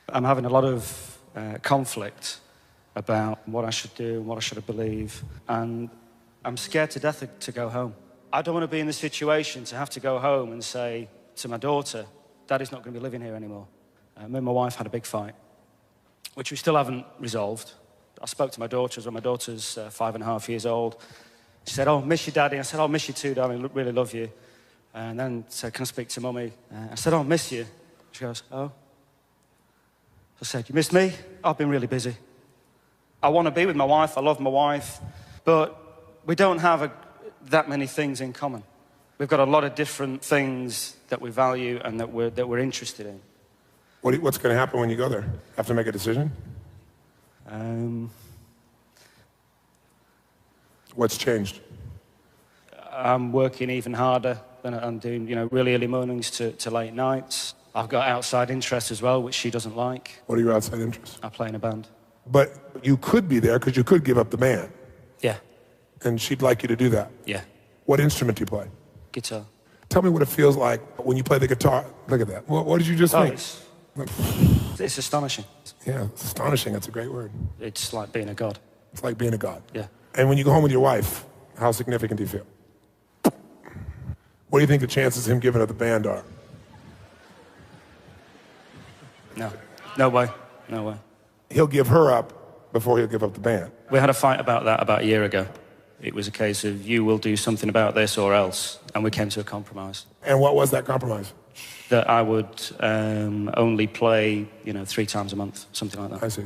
I'm having a lot of conflict about what I should do and what I should believe, and I'm scared to death to go home. I don't want to be in the situation to have to go home and say to my daughter, Daddy's not going to be living here anymore. Me and my wife had a big fight, which we still haven't resolved. I spoke to my daughter as well. My daughter's 5.5 years old. She said, "Oh, miss you, Daddy." I said, "Oh, miss you too, darling. Really love you." And then said, "Can I speak to Mummy?" I said, "Oh, miss you." She goes, "Oh." I said, "You missed me? I've been really busy. I want to be with my wife. I love my wife. But we don't have that many things in common. We've got a lot of different things that we value and that we're interested in." What's going to happen when you go there? Have to make a decision? What's changed? I'm working even harder than I'm doing, really early mornings to late nights. I've got outside interests as well, which she doesn't like. What are your outside interests? I play in a band. But you could be there because you could give up the band. Yeah. And she'd like you to do that. Yeah. What instrument do you play? Guitar. Tell me what it feels like when you play the guitar. Look at that. What did you just think? It's astonishing. Yeah, it's astonishing. That's a great word. It's like being a god. It's like being a god. Yeah. And when you go home with your wife, how significant do you feel? What do you think the chances of him giving up the band are? No. No way. No way. He'll give her up before he'll give up the band. We had a fight about that about a year ago. It was a case of you will do something about this or else. And we came to a compromise. And what was that compromise? That I would only play, 3 times a month, something like that. I see.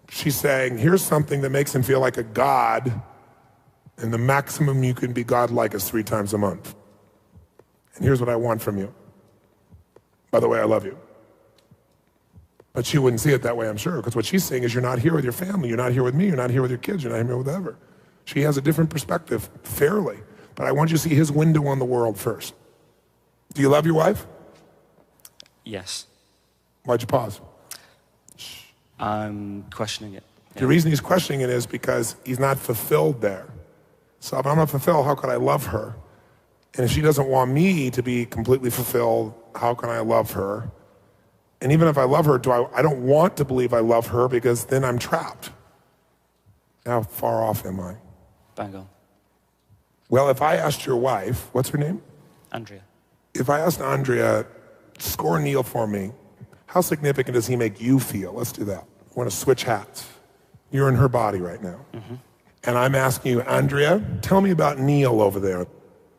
She's saying, here's something that makes him feel like a god, and the maximum you can be godlike is 3 times a month. And here's what I want from you. By the way, I love you. But she wouldn't see it that way, I'm sure, because what she's saying is you're not here with your family, you're not here with me, you're not here with your kids, you're not here with whatever. She has a different perspective, fairly. But I want you to see his window on the world first. Do you love your wife? Yes. Why'd you pause? I'm questioning it. Yeah. The reason he's questioning it is because he's not fulfilled there. So if I'm not fulfilled, how could I love her? And if she doesn't want me to be completely fulfilled, how can I love her? And even if I love her, I don't want to believe I love her because then I'm trapped. How far off am I? Bang on. Well, if I asked your wife, what's her name? Andrea. If I asked Andrea, score Neil for me, how significant does he make you feel? Let's do that. I want to switch hats. You're in her body right now. Mm-hmm. And I'm asking you, Andrea, tell me about Neil over there.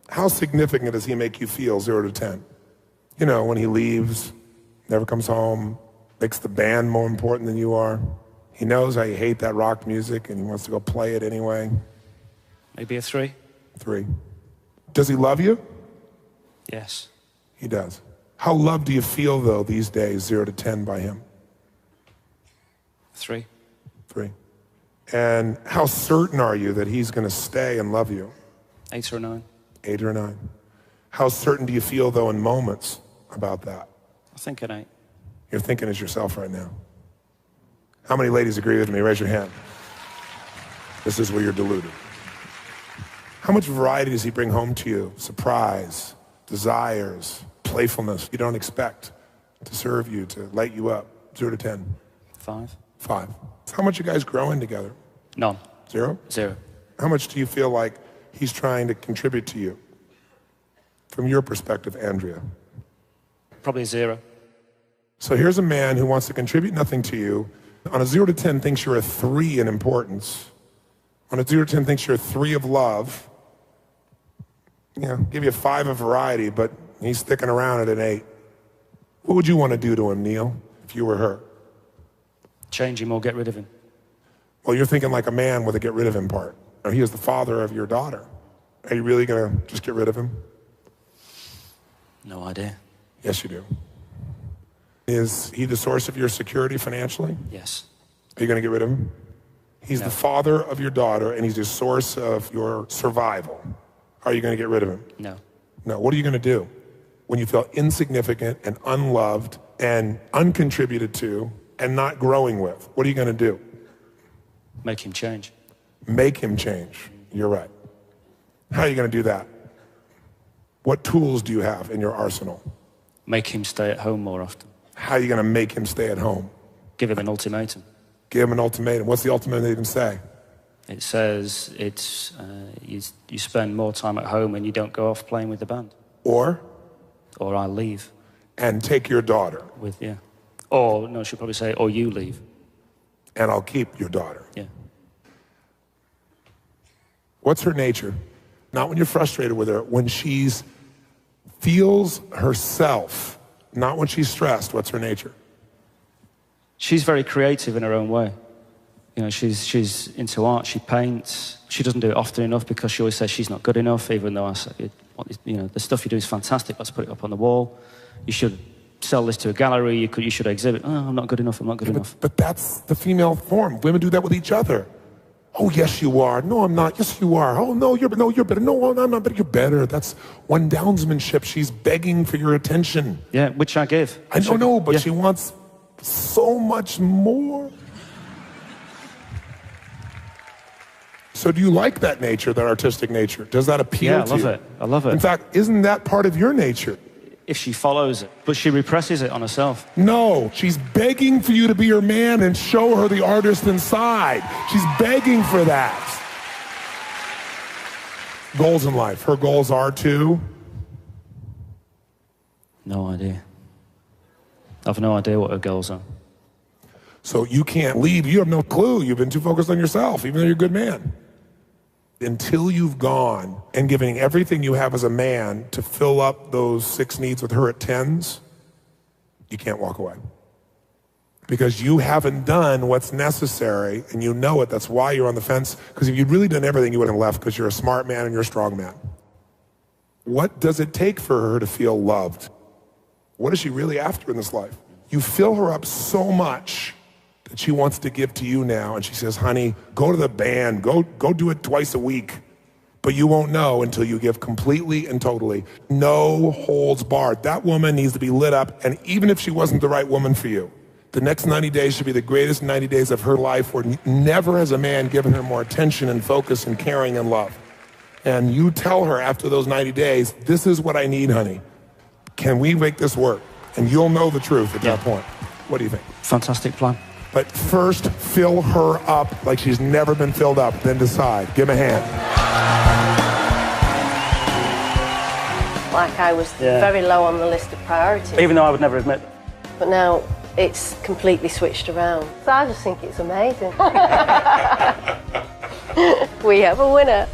How significant does he make you feel, 0 to 10? When he leaves, never comes home, makes the band more important than you are. He knows how you hate that rock music and he wants to go play it anyway. Maybe a 3. 3. Does he love you? Yes. He does. How loved do you feel, though, these days, 0 to 10 by him? 3. 3. And how certain are you that he's going to stay and love you? 8 or 9. 8 or 9. How certain do you feel, though, in moments about that? I think an 8. You're thinking as yourself right now. How many ladies agree with me? Raise your hand. This is where you're deluded. How much variety does he bring home to you? Surprise, desires, playfulness you don't expect, to serve you, to light you up. 0 to 10. 5. 5. How much are you guys growing together? None. 0? 0. How much do you feel like he's trying to contribute to you? From your perspective, Andrea. Probably a 0. So here's a man who wants to contribute nothing to you. On a 0 to 10 thinks you're a 3 in importance. On a 0 to 10 thinks you're a 3 of love. Give you a 5 of variety, but he's sticking around at an 8. What would you want to do to him, Neil, if you were her? Change him or get rid of him. Well, you're thinking like a man with a get rid of him part. Now, he is the father of your daughter. Are you really going to just get rid of him? No idea. Yes, you do. Is he the source of your security financially? Yes. Are you going to get rid of him? He's the father of your daughter, and he's the source of your survival. Are you going to get rid of him? No. No. What are you going to do when you feel insignificant and unloved and uncontributed to and not growing with? What are you going to do? Make him change. Make him change. You're right. How are you going to do that? What tools do you have in your arsenal? Make him stay at home more often. How are you going to make him stay at home? Give him an ultimatum. Give him an ultimatum. What's the ultimatum say? It says it's you spend more time at home and you don't go off playing with the band. Or I leave. And take your daughter. Yeah. Or, no, I should probably say, or you leave. And I'll keep your daughter. Yeah. What's her nature? Not when you're frustrated with her, when she's feels herself, not when she's stressed. What's her nature? She's very creative in her own way. You know, she's into art, she paints. She doesn't do it often enough because she always says she's not good enough, even though I say, you know, the stuff you do is fantastic, let's put it up on the wall. You should sell this to a gallery, you should exhibit. Oh, I'm not good enough, I'm not good enough. But that's the female form. Women do that with each other. Oh, yes, you are. No, I'm not. Yes, you are. Oh, no, you're better. No, I'm not better. You're better. That's one downsmanship. She's begging for your attention. Yeah, which I give. I don't know, but she wants so much more. So do you like that nature, that artistic nature? Does that appeal to you? Yeah, I love it. In fact, isn't that part of your nature? If she follows it, but she represses it on herself. No, she's begging for you to be her man and show her the artist inside. She's begging for that. Goals in life. Her goals are to? No idea. I've no idea what her goals are. So you can't leave. You have no clue. You've been too focused on yourself, even though you're a good man. Until you've gone and giving everything you have as a man to fill up those 6 needs with her at 10s, you can't walk away. Because you haven't done what's necessary, and you know it. That's why you're on the fence. Because if you'd really done everything, you wouldn't have left, because you're a smart man and you're a strong man. What does it take for her to feel loved? What is she really after in this life? You fill her up so much that she wants to give to you now, and she says, honey, go to the band, go do it twice a week. But you won't know until you give completely and totally. No holds barred. That woman needs to be lit up, and even if she wasn't the right woman for you, the next 90 days should be the greatest 90 days of her life, where never has a man given her more attention and focus and caring and love. And you tell her after those 90 days, this is what I need, honey. Can we make this work? And you'll know the truth at that point. What do you think? Fantastic plan. But first, fill her up like she's never been filled up, then decide. Give him a hand. Like I was very low on the list of priorities. Even though I would never admit that. But now it's completely switched around. So I just think it's amazing. We have a winner.